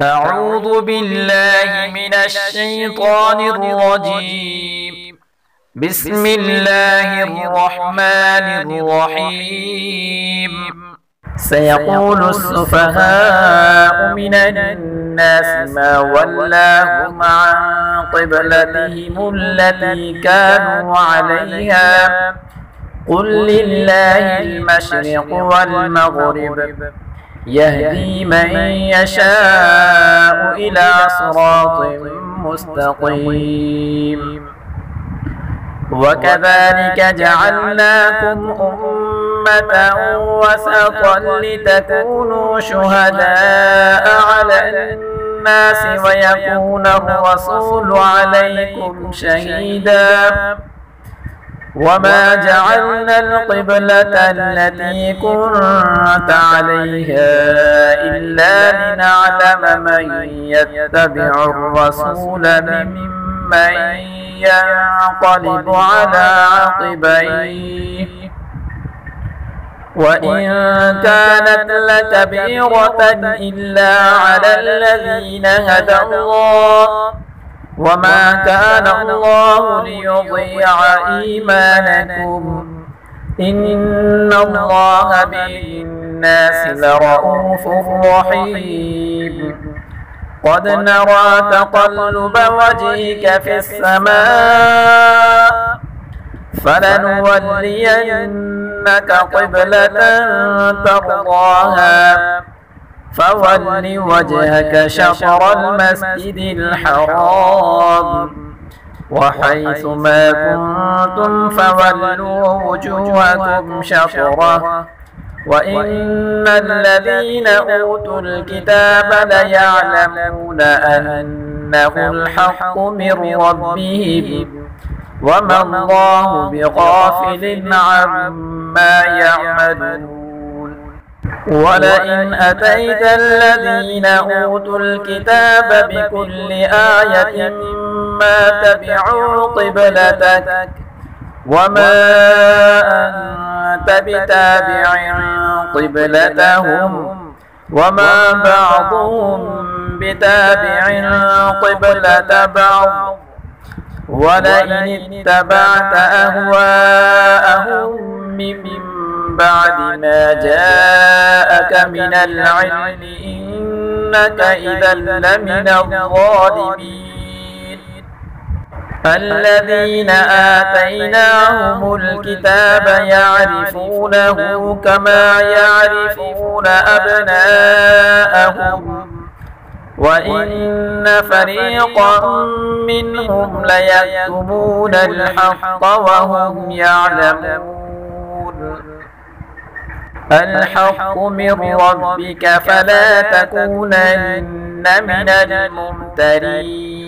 أعوذ بالله من الشيطان الرجيم. بسم الله الرحمن الرحيم. سيقول السفهاء من الناس ما ولاهم عن قبلتهم التي كانوا عليها قل لله المشرق والمغرب يهدي من يشاء إلى صراط مستقيم. وكذلك جعلناكم أمة وسطا لتكونوا شهداء على الناس ويكون الرسول عليكم شهيدا. وما جعلنا القبلة التي كنت عليها إلا لنعلم من يتبع الرسول ممن ينقلب على عقبيه وإن كانت لكبيرة إلا على الذين هدى الله وما كان الله ليضيع إيمانكم إن الله بالناس لرءوف رحيم. قد نرى تقلب وجهك في السماء فلنولينك قبلة ترضاها فول وجهك شطر المسجد الحرام وحيث ما كنتم فولوا وجوهكم شطره وإن الذين أوتوا الكتاب ليعلمون أنه الحق من ربهم وما الله بغافل عما يعملون. ولئن أتيت الذين أوتوا الكتاب بكل آية ما تبعوا قبلتك وما أنت بتابع قبلتهم وما بعضهم بتابع قبلة بعض ولئن اتبعت أهواءهم من بعد ما جاءك من العلم إنك إذا لمن الظالمين. الذين آتيناهم الكتاب يعرفونه كما يعرفون أبناءهم وإن فريقا منهم ليكتمون الحق وهم يعلمون. الحق من ربك فلا تكونن من الممترين.